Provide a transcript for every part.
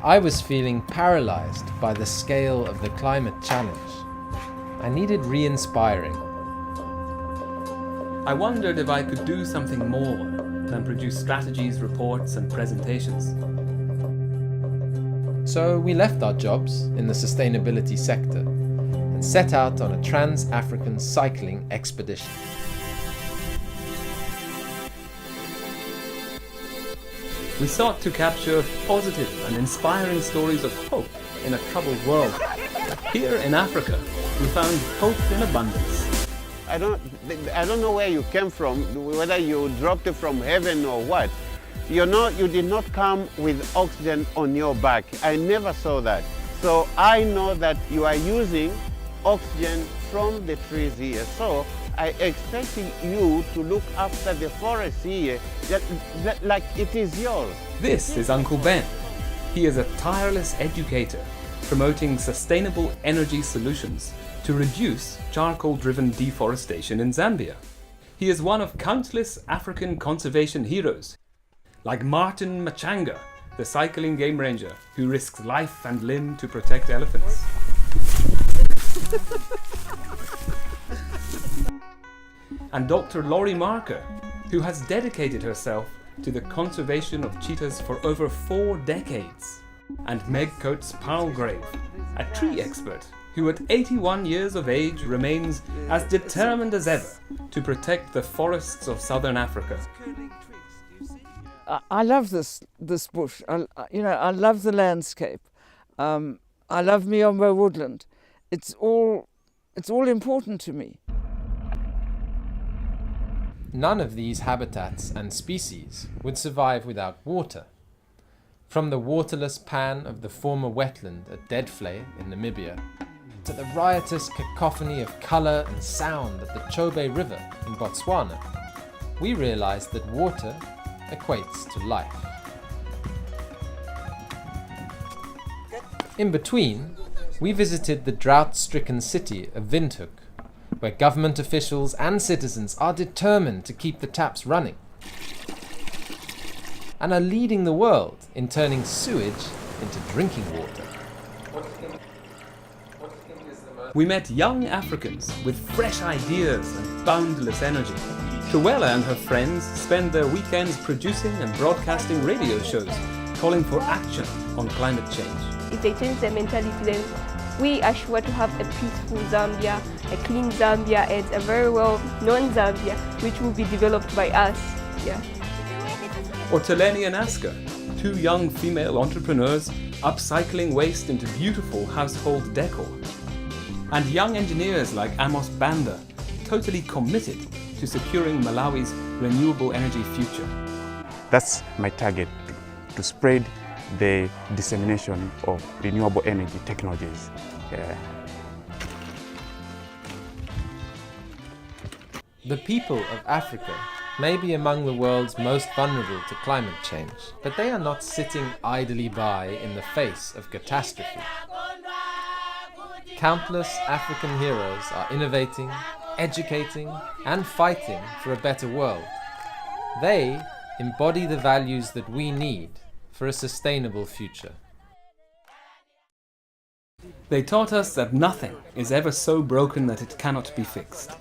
I was feeling paralyzed by the scale of the climate challenge. I needed re-inspiring. I wondered if I could do something more than produce strategies, reports, and presentations. So we left our jobs in the sustainability sector and set out on a trans-African cycling expedition. We sought to capture positive and inspiring stories of hope in a troubled world. Here in Africa, we found hope in abundance. I don't know where you came from, whether you dropped it from heaven or what. You did not come with oxygen on your back. I never saw that. So I know that you are using oxygen from the trees here. So I expect you to look after the forest here like it is yours. This is Uncle Ben. He is a tireless educator promoting sustainable energy solutions to reduce charcoal-driven deforestation in Zambia. He is one of countless African conservation heroes, like Martin Machanga, the cycling game ranger who risks life and limb to protect elephants. And Dr. Laurie Marker, who has dedicated herself to the conservation of cheetahs for over 4 decades. And Meg Coates Palgrave, a tree expert who at 81 years of age remains as determined as ever to protect the forests of southern Africa. I love this bush. I love the landscape. I love MoJo woodland. It's all important to me. None of these habitats and species would survive without water. From the waterless pan of the former wetland at Deadflay in Namibia, to the riotous cacophony of colour and sound at the Chobe River in Botswana, we realised that water equates to life. In between, we visited the drought-stricken city of Windhoek, where government officials and citizens are determined to keep the taps running and are leading the world in turning sewage into drinking water. We met young Africans with fresh ideas and boundless energy. Truella and her friends spend their weekends producing and broadcasting radio shows calling for action on climate change. If they change their mentality, then we are sure to have a peaceful Zambia, a clean Zambia, and a very well-known Zambia, which will be developed by us. Yeah. Or Teleni and Aska, 2 young female entrepreneurs upcycling waste into beautiful household decor. And young engineers like Amos Banda, totally committed to securing Malawi's renewable energy future. That's my target, to spread the dissemination of renewable energy technologies. The people of Africa may be among the world's most vulnerable to climate change, but they are not sitting idly by in the face of catastrophe. Countless African heroes are innovating, educating, and fighting for a better world. They embody the values that we need for a sustainable future. They taught us that nothing is ever so broken that it cannot be fixed.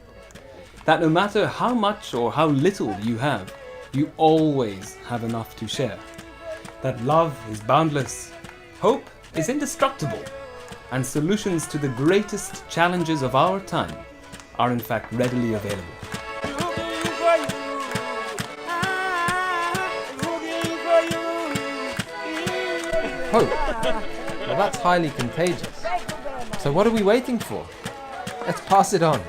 That no matter how much or how little you have, you always have enough to share. That love is boundless, hope is indestructible, and solutions to the greatest challenges of our time are in fact readily available. Hope? Well, that's highly contagious. So what are we waiting for? Let's pass it on.